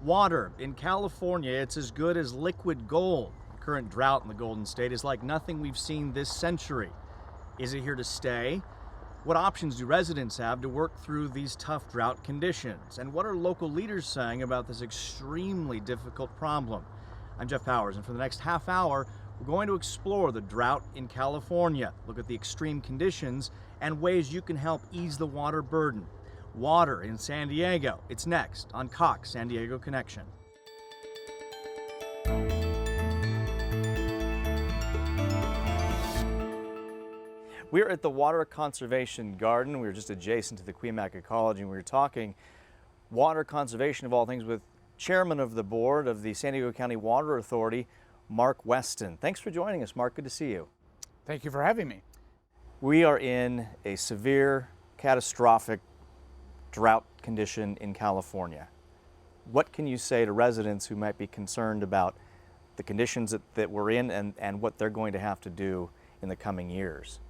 Water in California, it's as good as liquid gold. The current drought in the Golden State is like nothing we've seen this century. Is it here to stay? What options do residents have to work through these tough drought conditions? And what are local leaders saying about this extremely difficult problem? I'm Jeff Powers, and for the next half hour, we're going to explore the drought in California, look at the extreme conditions, and ways you can help ease the water burden. Water in San Diego. It's next on Cox San Diego Connection. We're at the Water Conservation Garden. We're just adjacent to the Quemac Ecology, and we were talking water conservation of all things with Chairman of the Board of the San Diego County Water Authority, Mark Weston. Thanks for joining us, Mark. Good to see you. Thank you for having me. We are in a severe, catastrophic drought condition in California. What can you say to residents who might be concerned about the conditions that we're in and what they're going to have to do in the coming years?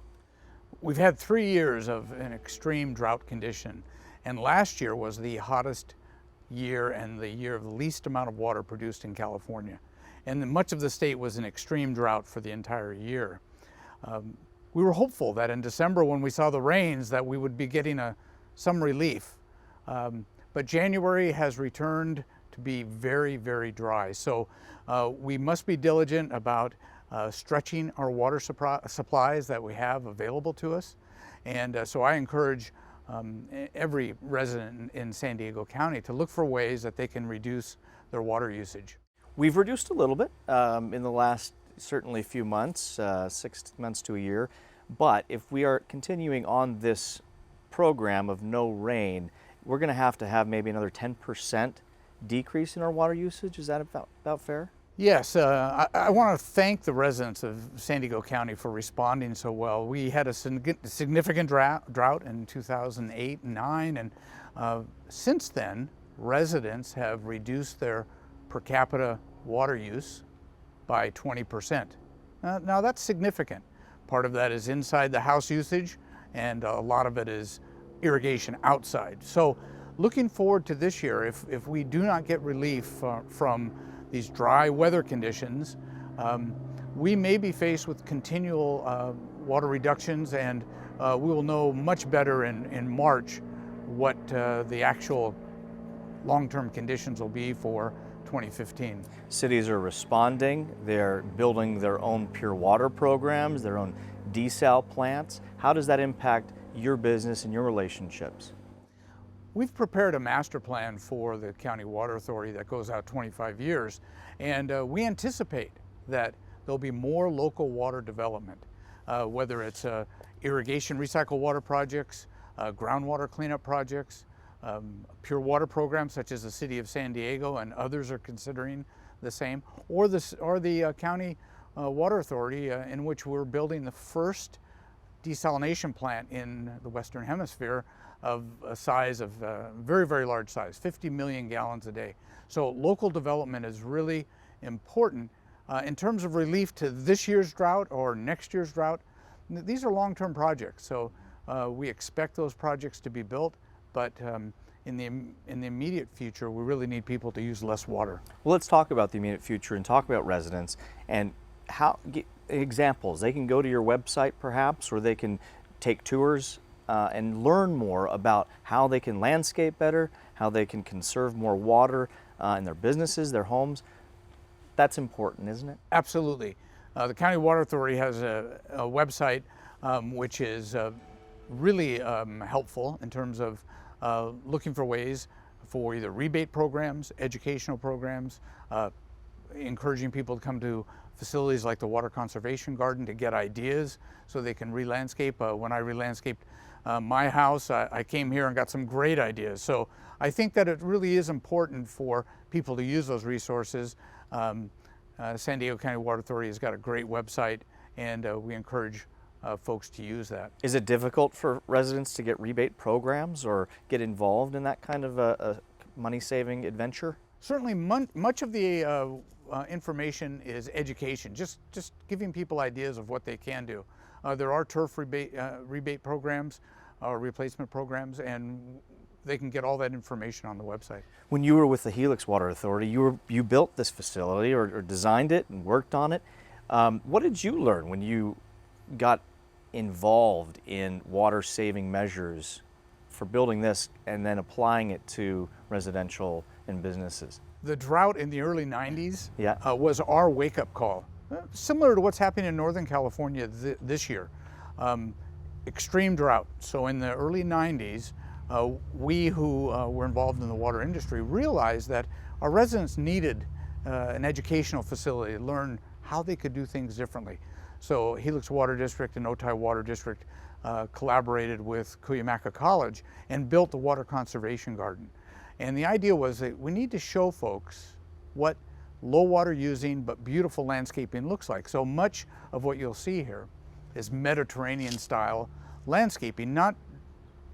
We've had 3 years of an extreme drought condition, and last year was the hottest year and the year of the least amount of water produced in California. And much of the state was in extreme drought for the entire year. We were hopeful that in December, when we saw the rains, that we would be getting some relief. But January has returned to be very, very dry. So we must be diligent about stretching our water supplies that we have available to us. And so I encourage every resident in San Diego County to look for ways that they can reduce their water usage. We've reduced a little bit in the last certainly few months, 6 months to a year. But if we are continuing on this program of no rain, we're going to have maybe another 10% decrease in our water usage. Is that about fair? Yes, I want to thank the residents of San Diego County for responding so well. We had a significant drought in 2008 and 9, and since then, residents have reduced their per capita water use by 20%. Now that's significant. Part of that is inside the house usage, and a lot of it is irrigation outside. So looking forward to this year, if we do not get relief from these dry weather conditions, we may be faced with continual water reductions, and we will know much better in March what the actual long-term conditions will be for 2015. Cities are responding. They're building their own pure water programs, their own desal plants. How does that impact your business and your relationships? We've prepared a master plan for the County Water Authority that goes out 25 years, and we anticipate that there'll be more local water development, whether it's irrigation recycle water projects, groundwater cleanup projects, pure water programs such as the City of San Diego and others are considering the same, or the County Water Authority in which we're building the first desalination plant in the Western Hemisphere of a size of very, very large size, 50 million gallons a day. So local development is really important. In terms of relief to this year's drought or next year's drought, these are long-term projects. So we expect those projects to be built, but in the immediate future, we really need people to use less water. Well, let's talk about the immediate future and talk about residents and examples. They can go to your website perhaps, or they can take tours and learn more about how they can landscape better, how they can conserve more water in their businesses, their homes. That's important, isn't it? Absolutely. The County Water Authority has a website which is really helpful in terms of looking for ways for either rebate programs, educational programs, encouraging people to come to facilities like the Water Conservation Garden to get ideas so they can re-landscape. When I re-landscaped my house, I came here and got some great ideas. So I think that it really is important for people to use those resources. San Diego County Water Authority has got a great website, and we encourage folks to use that. Is it difficult for residents to get rebate programs or get involved in that kind of a money-saving adventure? Certainly, much of the information is education, just giving people ideas of what they can do. There are turf rebate programs or replacement programs, and they can get all that information on the website. When you were with the Helix Water Authority, you built this facility or designed it and worked on it. What did you learn when you got involved in water saving measures for building this and then applying it to residential and businesses? The drought in the early 90s Yeah. Was our wake-up call, similar to what's happening in Northern California this year. Extreme drought. So in the early 90s, we who were involved in the water industry realized that our residents needed an educational facility to learn how they could do things differently. So Helix Water District and Otay Water District collaborated with Cuyamaca College and built the Water Conservation Garden. And the idea was that we need to show folks what low water using but beautiful landscaping looks like. So much of what you'll see here is Mediterranean style landscaping, not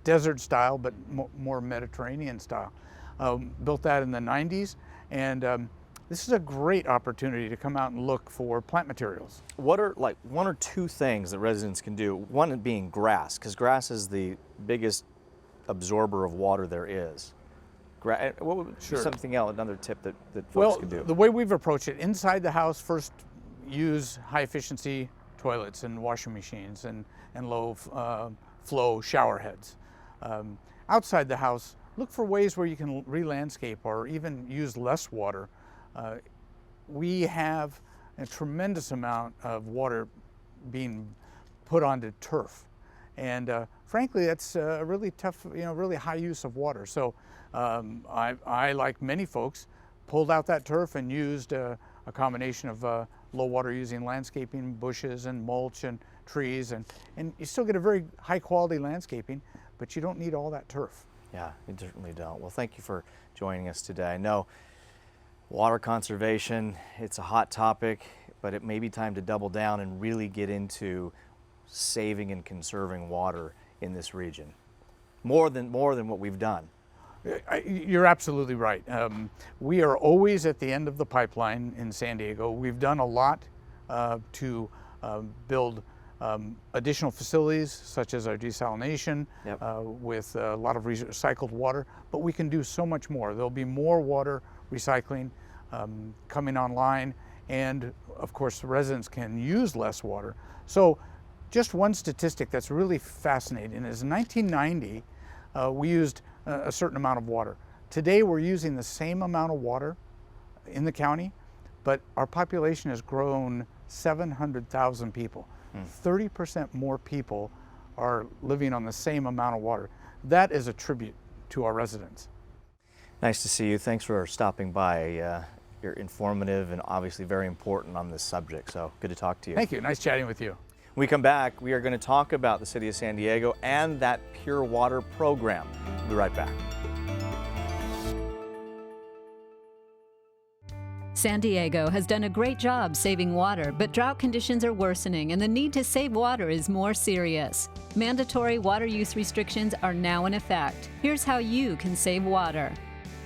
desert style, but more Mediterranean style. Built that in the 90s, and this is a great opportunity to come out and look for plant materials. What are like one or two things that residents can do? One being grass, because grass is the biggest absorber of water there is. What would Sure. something else, another tip that folks could do? The way we've approached it, inside the house, first use high efficiency toilets and washing machines and low flow shower heads. Outside the house, look for ways where you can re-landscape or even use less water. We have a tremendous amount of water being put onto turf, and frankly, that's a really tough, really high use of water. So I, like many folks, pulled out that turf and used a combination of low water using landscaping, bushes and mulch and trees, and you still get a very high quality landscaping, but you don't need all that turf. Yeah, you certainly don't. Well, thank you for joining us today. I know water conservation, it's a hot topic, but it may be time to double down and really get into saving and conserving water in this region. More than what we've done. You're absolutely right. We are always at the end of the pipeline in San Diego. We've done a lot to build additional facilities such as our desalination. Yep. With a lot of recycled water, but we can do so much more. There'll be more water recycling coming online, and of course the residents can use less water. So just one statistic that's really fascinating is in 1990 we used a certain amount of water. Today we're using the same amount of water in the county, but our population has grown 700,000 people. 30% more people are living on the same amount of water. That is a tribute to our residents. Nice to see you. Thanks for stopping by. You're informative and obviously very important on this subject, so good to talk to you. Thank you. Nice chatting with you. When we come back, we are going to talk about the City of San Diego and that Pure Water program. We'll be right back. San Diego has done a great job saving water, but drought conditions are worsening and the need to save water is more serious. Mandatory water use restrictions are now in effect. Here's how you can save water.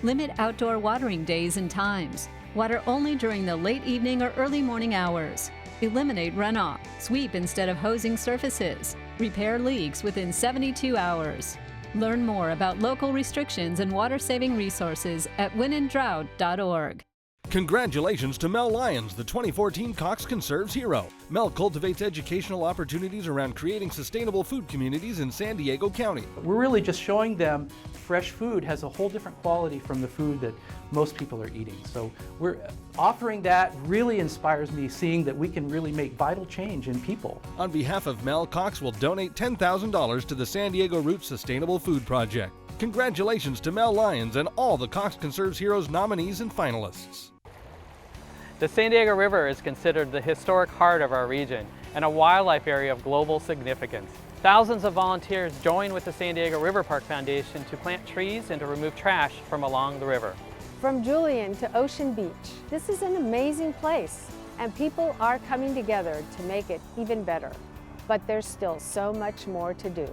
Limit outdoor watering days and times. Water only during the late evening or early morning hours. Eliminate runoff. Sweep instead of hosing surfaces. Repair leaks within 72 hours. Learn more about local restrictions and water-saving resources at winandDrought.org. Congratulations to Mel Lyons, the 2014 Cox Conserves Hero. Mel cultivates educational opportunities around creating sustainable food communities in San Diego County. We're really just showing them fresh food has a whole different quality from the food that most people are eating. So we're offering that really inspires me, seeing that we can really make vital change in people. On behalf of Mel, Cox will donate $10,000 to the San Diego Roots Sustainable Food Project. Congratulations to Mel Lyons and all the Cox Conserves Heroes nominees and finalists. The San Diego River is considered the historic heart of our region and a wildlife area of global significance. Thousands of volunteers join with the San Diego River Park Foundation to plant trees and to remove trash from along the river. From Julian to Ocean Beach, this is an amazing place, and people are coming together to make it even better. But there's still so much more to do.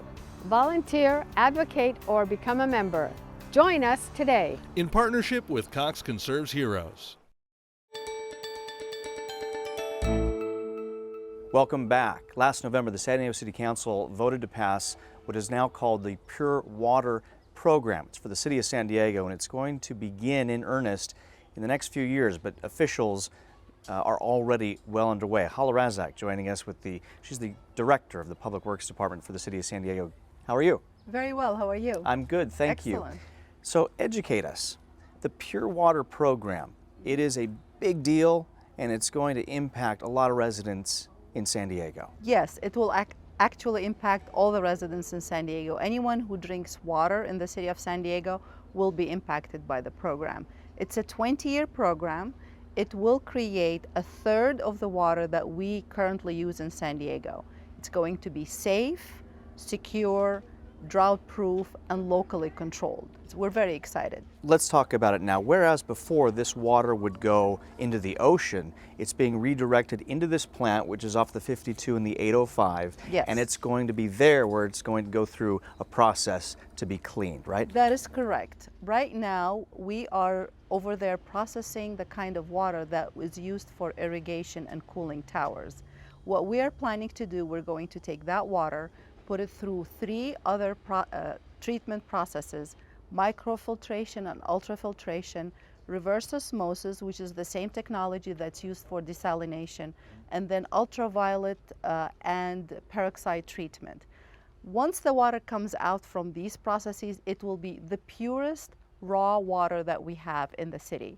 Volunteer, advocate, or become a member. Join us today. In partnership with Cox Conserves Heroes. Welcome back. Last November, the San Diego City Council voted to pass what is now called the Pure Water program. It's for the city of San Diego, and it's going to begin in earnest in the next few years, but officials are already well underway. Hala Razak joining us she's the director of the Public Works Department for the city of San Diego. How are you? Very well, how are you? I'm good, thank you. Excellent. So educate us. The Pure Water program, it is a big deal, and it's going to impact a lot of residents in San Diego. Yes, it will actually impact all the residents in San Diego. Anyone who drinks water in the city of San Diego will be impacted by the program. It's a 20-year program. It will create a third of the water that we currently use in San Diego. It's going to be safe, secure, drought-proof, and locally controlled. So we're very excited. Let's talk about it now. Whereas before this water would go into the ocean, it's being redirected into this plant, which is off the 52 and the 805. Yes. And it's going to be there where it's going to go through a process to be cleaned, right? That is correct. Right now, we are over there processing the kind of water that is used for irrigation and cooling towers. What we are planning to do, we're going to take that water, put it through 3 other treatment processes: microfiltration and ultrafiltration, reverse osmosis, which is the same technology that's used for desalination, and then ultraviolet and peroxide treatment. Once the water comes out from these processes, it will be the purest raw water that we have in the city.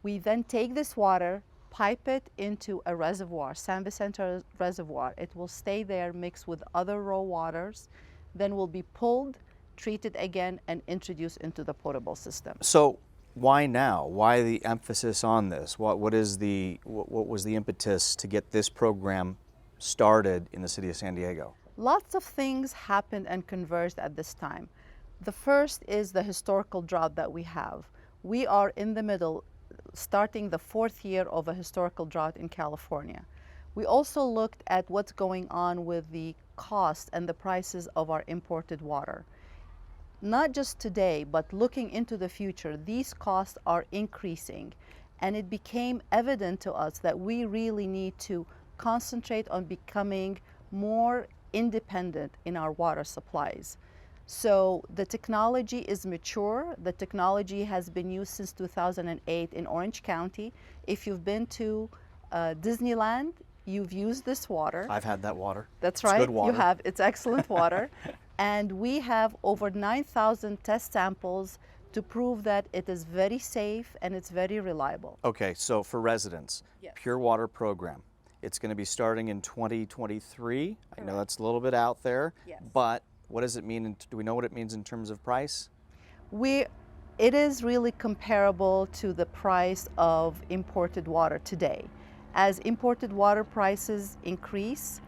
We then take this water, pipe it into a reservoir, San Vicente Reservoir. It will stay there mixed with other raw waters, then will be pulled, treated again, and introduced into the potable system. So why now? Why the emphasis on this? What was the impetus to get this program started in the city of San Diego? Lots of things happened and converged at this time. The first is the historical drought that we have. We are in the middle, starting the 4th year of a historical drought in California. We also looked at what's going on with the cost and the prices of our imported water. Not just today, but looking into the future, these costs are increasing, and it became evident to us that we really need to concentrate on becoming more independent in our water supplies. So the technology is mature. The technology has been used since 2008 in Orange County. If you've been to Disneyland, you've used this water. I've had that water. That's It's right. good water. You have. It's excellent water. And we have over 9,000 test samples to prove that it is very safe and it's very reliable. Okay, so for residents, Yes. Pure Water program. It's going to be starting in 2023. I know that's a little bit out there, Yes. but what does it mean? Do we know what it means in terms of price? It is really comparable to the price of imported water today. As imported water prices increase,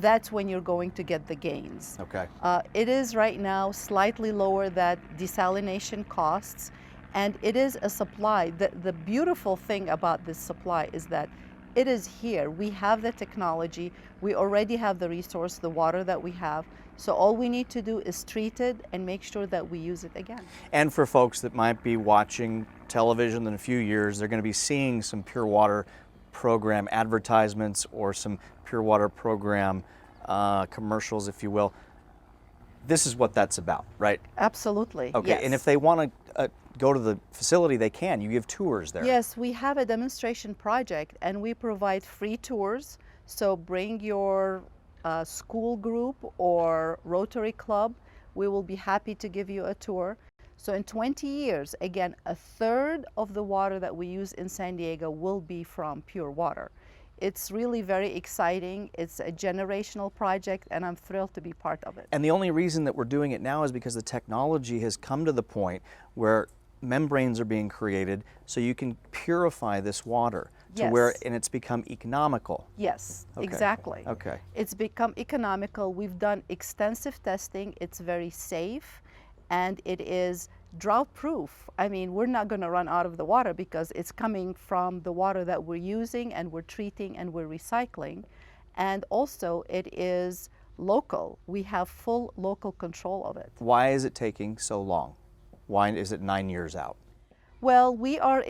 that's when you're going to get the gains. Okay. It is right now slightly lower than desalination costs, and it is a supply. The beautiful thing about this supply is that it is here. We have the technology. We already have the resource, the water that we have. So all we need to do is treat it and make sure that we use it again. And for folks that might be watching television in a few years, they're going to be seeing some Pure Water program advertisements or some Pure Water program commercials, if you will. This is what that's about, right? Absolutely. Okay, Yes. and if they want to go to the facility, they can. You give tours there. Yes, we have a demonstration project and we provide free tours. So bring your school group or Rotary Club. We will be happy to give you a tour. So in 20 years, again, a third of the water that we use in San Diego will be from Pure Water. It's really very exciting. It's a generational project, and I'm thrilled to be part of it. And the only reason that we're doing it now is because the technology has come to the point where membranes are being created so you can purify this water to Yes. where, and it's become economical. Yes, Okay. exactly. Okay. It's become economical. We've done extensive testing. It's very safe, and it is drought proof. I mean, we're not going to run out of the water because it's coming from the water that we're using and we're treating and we're recycling. And also it is local. We have full local control of it. Why is it taking so long? Why is it 9 years out? Well, we are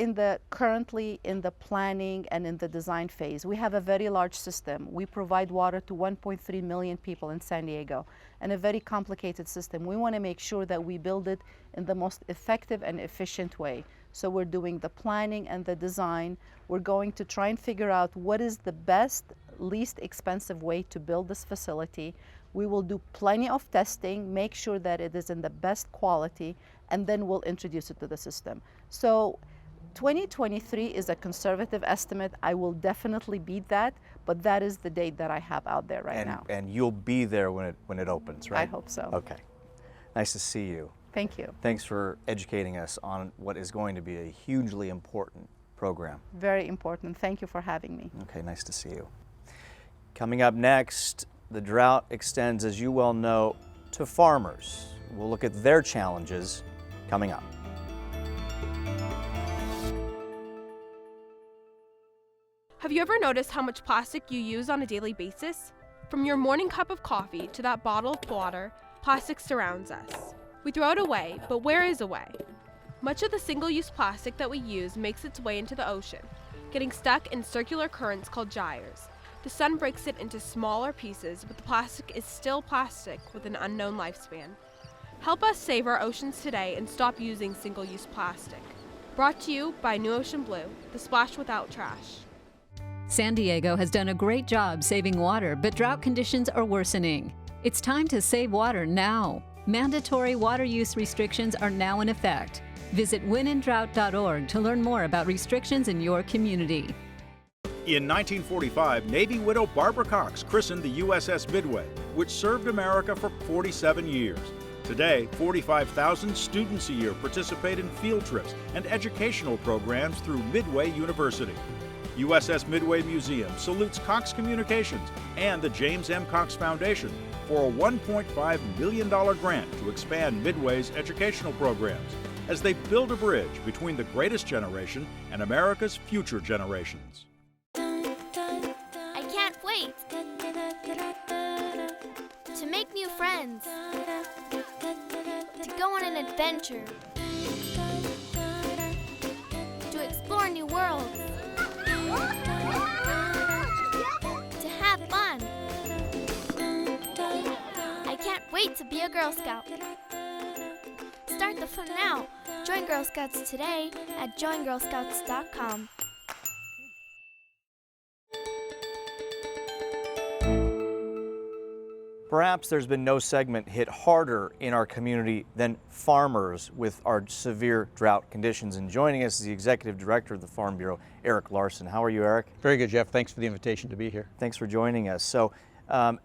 currently in the planning and in the design phase. We have a very large system. We provide water to 1.3 million people in San Diego, and a very complicated system. We want to make sure that we build it in the most effective and efficient way. So we're doing the planning and the design. We're going to try and figure out what is the best, least expensive way to build this facility. We will do plenty of testing, make sure that it is in the best quality, and then we'll introduce it to the system. So 2023 is a conservative estimate. I will definitely beat that, but that is the date that I have out there right now. And you'll be there when it opens, right? I hope so. Okay. Nice to see you. Thank you. Thanks for educating us on what is going to be a hugely important program. Very important. Thank you for having me. Okay, nice to see you. Coming up next, the drought extends, as you well know, to farmers. We'll look at their challenges coming up. Have you ever noticed how much plastic you use on a daily basis? From your morning cup of coffee to that bottle of water, plastic surrounds us. We throw it away, but where is away? Much of the single-use plastic that we use makes its way into the ocean, getting stuck in circular currents called gyres. The sun breaks it into smaller pieces, but the plastic is still plastic with an unknown lifespan. Help us save our oceans today and stop using single-use plastic. Brought to you by New Ocean Blue, the splash without trash. San Diego has done a great job saving water, but drought conditions are worsening. It's time to save water now. Mandatory water use restrictions are now in effect. Visit winandDrought.org to learn more about restrictions in your community. In 1945, Navy widow Barbara Cox christened the USS Midway, which served America for 47 years. Today, 45,000 students a year participate in field trips and educational programs through Midway University. USS Midway Museum salutes Cox Communications and the James M. Cox Foundation for a $1.5 million grant to expand Midway's educational programs as they build a bridge between the greatest generation and America's future generations. I can't wait to make new friends, to go on an adventure, to explore new worlds, to have fun. I can't wait to be a Girl Scout. Start the fun now. Join Girl Scouts today at joingirlscouts.com. Perhaps there's been no segment hit harder in our community than farmers with our severe drought conditions. And joining us is the Executive Director of the Farm Bureau, Eric Larson. How are you, Eric? Very good, Jeff. Thanks for the invitation to be here. Thanks for joining us. So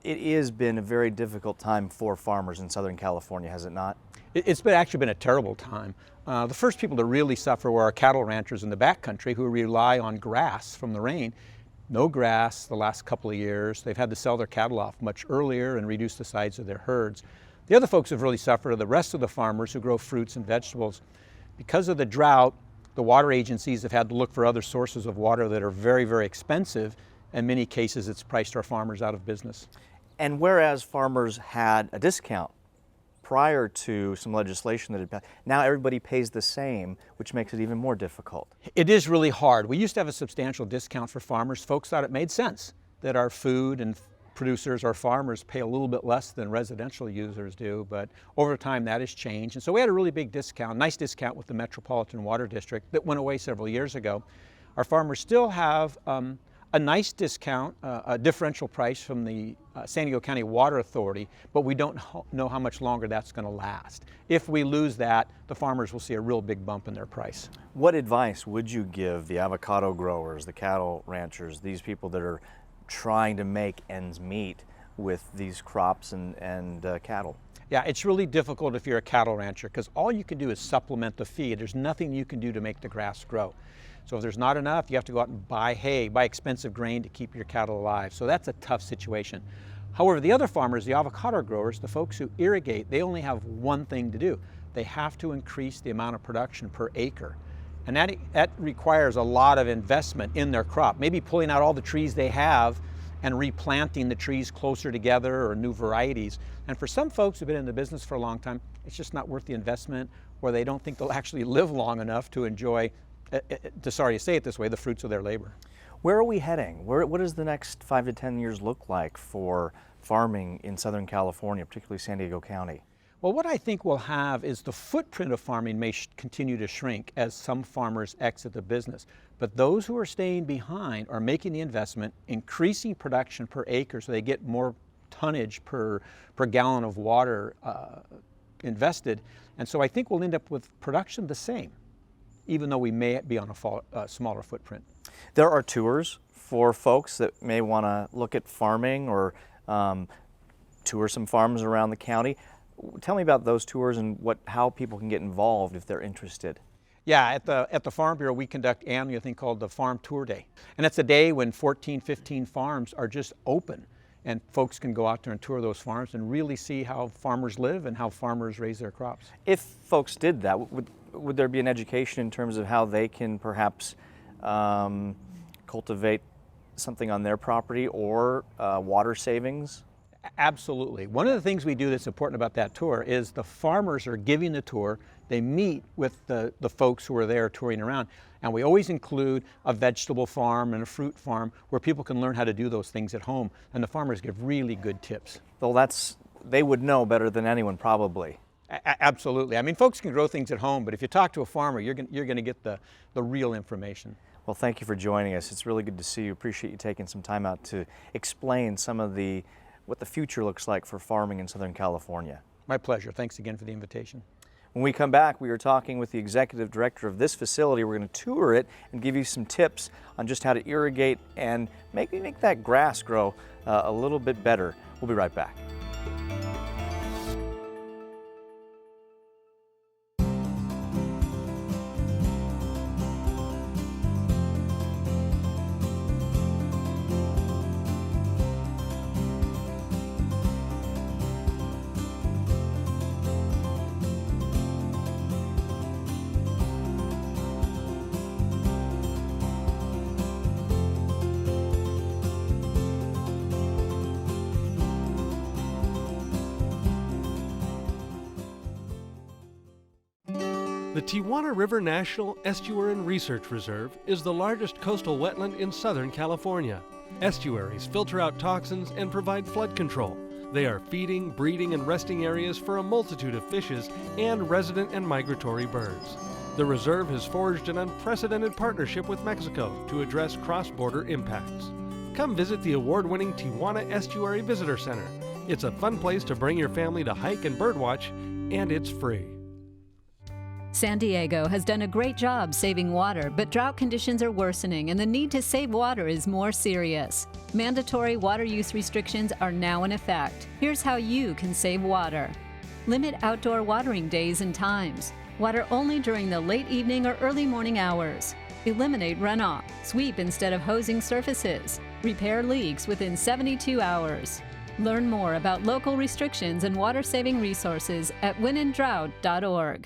it has been a very difficult time for farmers in Southern California, has it not? It's actually been a terrible time. The first people to really suffer were our cattle ranchers in the backcountry who rely on grass from the rain. No grass the last couple of years. They've had to sell their cattle off much earlier and reduce the size of their herds. The other folks who've really suffered are the rest of the farmers who grow fruits and vegetables. Because of the drought, the water agencies have had to look for other sources of water that are very, very expensive. In many cases, it's priced our farmers out of business. And whereas farmers had a discount prior to some legislation that had passed, now everybody pays the same, which makes it even more difficult. It is really hard. We used to have a substantial discount for farmers. Folks thought it made sense that our food and producers, our farmers, pay a little bit less than residential users do, but over time that has changed. And so we had a really big discount, nice discount with the Metropolitan Water District that went away several years ago. Our farmers still have a nice discount, a differential price from the San Diego County Water Authority, but we don't know how much longer that's going to last. If we lose that, the farmers will see a real big bump in their price. What advice would you give the avocado growers, the cattle ranchers, these people that are trying to make ends meet with these crops and cattle? Yeah, it's really difficult if you're a cattle rancher because all you can do is supplement the feed. There's nothing you can do to make the grass grow. So if there's not enough, you have to go out and buy hay, buy expensive grain to keep your cattle alive. So that's a tough situation. However, the other farmers, the avocado growers, the folks who irrigate, they only have one thing to do. They have to increase the amount of production per acre. And that requires a lot of investment in their crop, maybe pulling out all the trees they have and replanting the trees closer together or new varieties. And for some folks who've been in the business for a long time, it's just not worth the investment or they don't think they'll actually live long enough to enjoy, sorry to say it this way, the fruits of their labor. Where are we heading? What does the next 5 to 10 years look like for farming in Southern California, particularly San Diego County? Well, what I think we'll have is the footprint of farming may continue to shrink as some farmers exit the business. But those who are staying behind are making the investment, increasing production per acre so they get more tonnage per gallon of water invested. And so I think we'll end up with production the same, even though we may be on a smaller footprint. There are tours for folks that may want to look at farming or tour some farms around the county. Tell me about those tours and how people can get involved if they're interested. Yeah, at the Farm Bureau we conduct annually a thing called the Farm Tour Day. And it's a day when 14, 15 farms are just open and folks can go out there and tour those farms and really see how farmers live and how farmers raise their crops. If folks did that, would there be an education in terms of how they can perhaps cultivate something on their property or water savings? Absolutely. One of the things we do that's important about that tour is the farmers are giving the tour. They meet with the folks who are there touring around. And we always include a vegetable farm and a fruit farm where people can learn how to do those things at home. And the farmers give really good tips. Well, they would know better than anyone probably. Absolutely. I mean, folks can grow things at home, but if you talk to a farmer, you're going to get the real information. Well, thank you for joining us. It's really good to see you. Appreciate you taking some time out to explain some of what the future looks like for farming in Southern California. My pleasure. Thanks again for the invitation. When we come back, we are talking with the executive director of this facility. We're going to tour it and give you some tips on just how to irrigate and make that grass grow a little bit better. We'll be right back. The Tijuana River National Estuarine Research Reserve is the largest coastal wetland in Southern California. Estuaries filter out toxins and provide flood control. They are feeding, breeding, and resting areas for a multitude of fishes and resident and migratory birds. The reserve has forged an unprecedented partnership with Mexico to address cross-border impacts. Come visit the award-winning Tijuana Estuary Visitor Center. It's a fun place to bring your family to hike and birdwatch, and it's free. San Diego has done a great job saving water, but drought conditions are worsening and the need to save water is more serious. Mandatory water use restrictions are now in effect. Here's how you can save water. Limit outdoor watering days and times. Water only during the late evening or early morning hours. Eliminate runoff. Sweep instead of hosing surfaces. Repair leaks within 72 hours. Learn more about local restrictions and water-saving resources at winandDrought.org.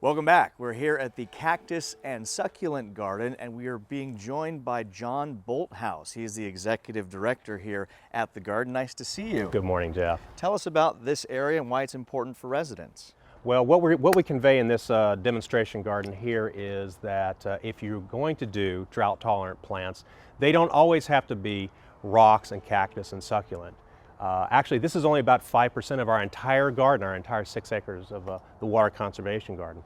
Welcome back. We're here at the Cactus and Succulent Garden, and we are being joined by John Bolthouse. He is the executive director here at the garden. Nice to see you. Good morning, Jeff. Tell us about this area and why it's important for residents. Well, what we convey in this demonstration garden here is that if you're going to do drought-tolerant plants, they don't always have to be rocks and cactus and succulent. Actually, this is only about 5% of our entire garden, our entire 6 acres of the water conservation garden.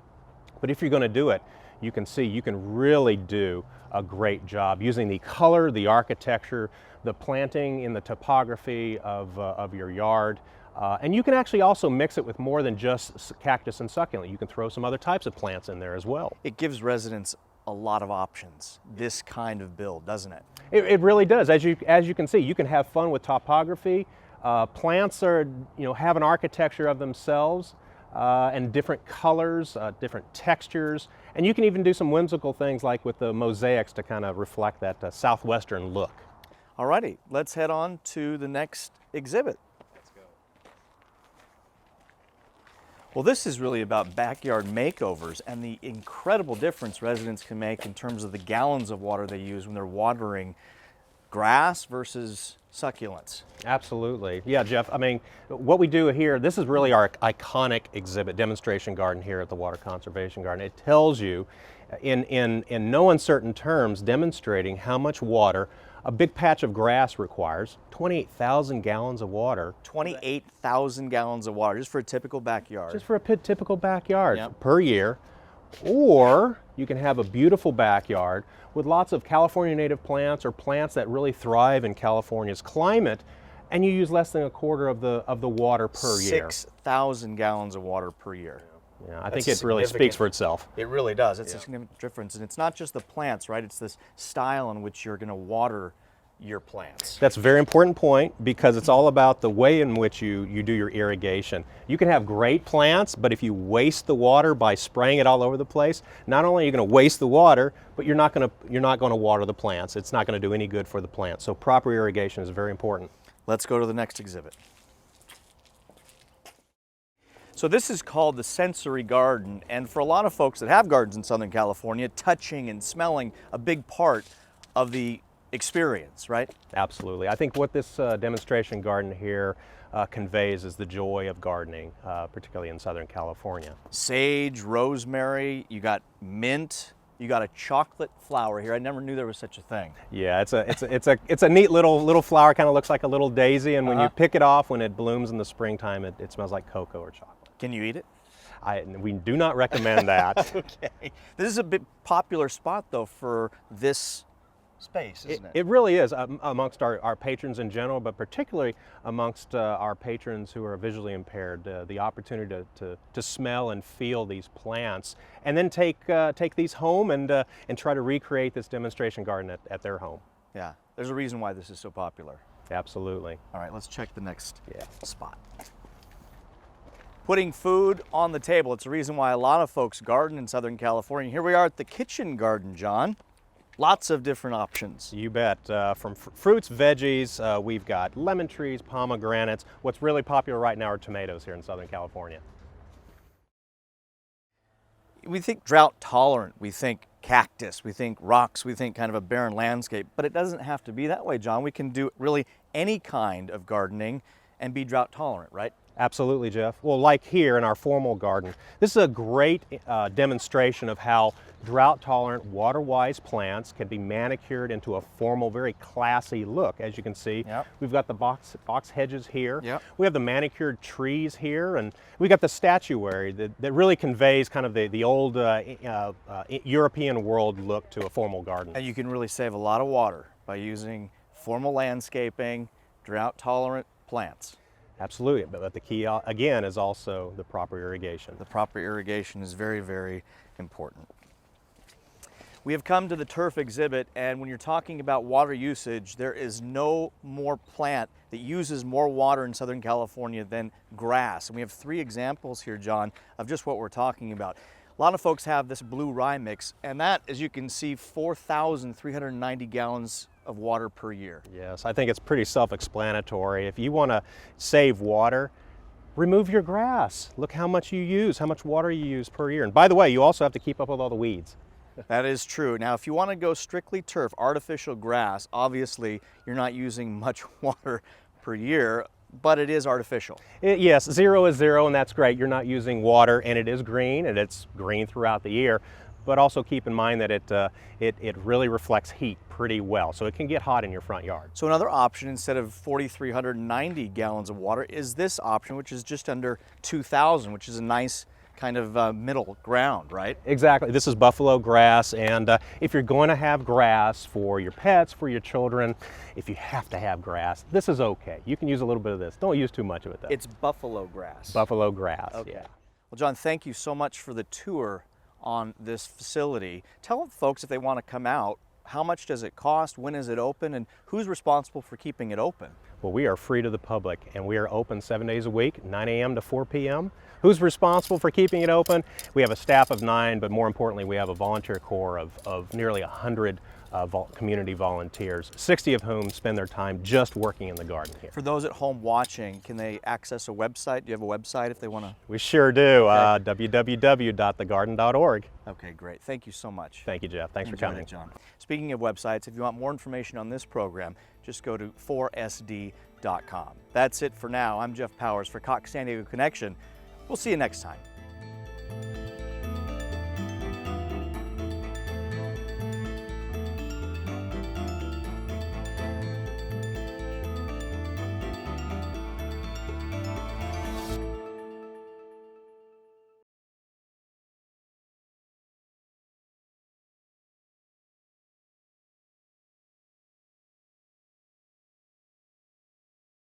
But if you're going to do it, you can see you can really do a great job using the color, the architecture, the planting in the topography of your yard. And you can actually also mix it with more than just cactus and succulent. You can throw some other types of plants in there as well. It gives residents a lot of options, this kind of build, doesn't it? It really does. As you can see, you can have fun with topography. Plants are, have an architecture of themselves and different colors, different textures, and you can even do some whimsical things like with the mosaics to kind of reflect that southwestern look. Alrighty, let's head on to the next exhibit. Let's go. Well, this is really about backyard makeovers and the incredible difference residents can make in terms of the gallons of water they use when they're watering grass versus succulents. Absolutely. Yeah, Jeff, I mean, what we do here, this is really our iconic exhibit, demonstration garden here at the Water Conservation Garden. It tells you in no uncertain terms, demonstrating how much water a big patch of grass requires. 28,000 gallons of water. 28,000 gallons of water just for a typical backyard. Just for a typical backyard Yep. per year. Or you can have a beautiful backyard with lots of California native plants or plants that really thrive in California's climate, and you use less than a quarter of the water per year. 6,000 gallons of water per year. Yeah, I think it really speaks for itself. It really does. It's a significant difference. And it's not just the plants, right? It's this style in which you're going to water your plants. That's a very important point, because it's all about the way in which you do your irrigation. You can have great plants, but if you waste the water by spraying it all over the place, not only are you going to waste the water, but you're not going to water the plants. It's not going to do any good for the plants. So proper irrigation is very important. Let's go to the next exhibit. So this is called the sensory garden, and for a lot of folks that have gardens in Southern California, touching and smelling a big part of the experience, right? Absolutely. I think what this demonstration garden here conveys is the joy of gardening, particularly in Southern California. Sage, rosemary, you got mint, you got a chocolate flower here. I never knew there was such a thing. Yeah, it's a neat little flower. Kind of looks like a little daisy, and when you pick it off, when it blooms in the springtime, it smells like cocoa or chocolate. Can you eat it? We do not recommend that. Okay. This is a bit popular spot though for this space, isn't it? It really is, amongst our patrons in general, but particularly amongst our patrons who are visually impaired. The opportunity to smell and feel these plants, and then take these home and try to recreate this demonstration garden at their home. Yeah, there's a reason why this is so popular. Absolutely. All right, let's check the next spot. Putting food on the table. It's a reason why a lot of folks garden in Southern California. Here we are at the kitchen garden, John. Lots of different options. You bet. From fruits, veggies, we've got lemon trees, pomegranates. What's really popular right now are tomatoes here in Southern California. We think drought tolerant, we think cactus, we think rocks, we think kind of a barren landscape, but it doesn't have to be that way, John. We can do really any kind of gardening and be drought tolerant, right? Absolutely, Jeff. Well, like here in our formal garden, this is a great demonstration of how drought-tolerant, water-wise plants can be manicured into a formal, very classy look. As you can see, we've got the box hedges here. We have the manicured trees here, and we got the statuary that really conveys kind of the old European world look to a formal garden. And you can really save a lot of water by using formal landscaping, drought-tolerant plants. Absolutely, but the key again is also the proper irrigation. The proper irrigation is very, very important. We have come to the turf exhibit, and when you're talking about water usage, there is no more plant that uses more water in Southern California than grass. And we have 3 examples here, John, of just what we're talking about. A lot of folks have this blue rye mix, and that, as you can see, 4,390 gallons of water per year. Yes, I think it's pretty self-explanatory. If you want to save water, remove your grass. Look how much you use, how much water you use per year. And by the way, you also have to keep up with all the weeds. That is true. Now, if you want to go strictly turf, artificial grass, obviously you're not using much water per year, but it is artificial. Yes, 0 is 0, and that's great. You're not using water, and it is green, and it's green throughout the year. But also keep in mind that it really reflects heat pretty well, so it can get hot in your front yard. So another option, instead of 4,390 gallons of water, is this option, which is just under 2,000, which is a nice kind of middle ground, right? Exactly. This is buffalo grass, and if you're going to have grass for your pets, for your children, if you have to have grass, this is okay. You can use a little bit of this. Don't use too much of it, though. It's buffalo grass. Buffalo grass, okay. Yeah. Well, John, thank you so much for the tour on this facility. Tell folks if they want to come out, how much does it cost, when is it open, and who's responsible for keeping it open? Well, we are free to the public, and we are open 7 days a week, 9 a.m. to 4 p.m. Who's responsible for keeping it open? We have a staff of 9, but more importantly, we have a volunteer corps of nearly 100 community volunteers, 60 of whom spend their time just working in the garden here. For those at home watching, can they access a website? Do you have a website if they want to? We sure do, Okay. www.thegarden.org. Okay, great. Thank you so much. Thank you, Jeff. Thanks for Enjoyed coming. it, John. Speaking of websites, if you want more information on this program, just go to 4sd.com. That's it for now. I'm Jeff Powers for Cox San Diego Connection. We'll see you next time.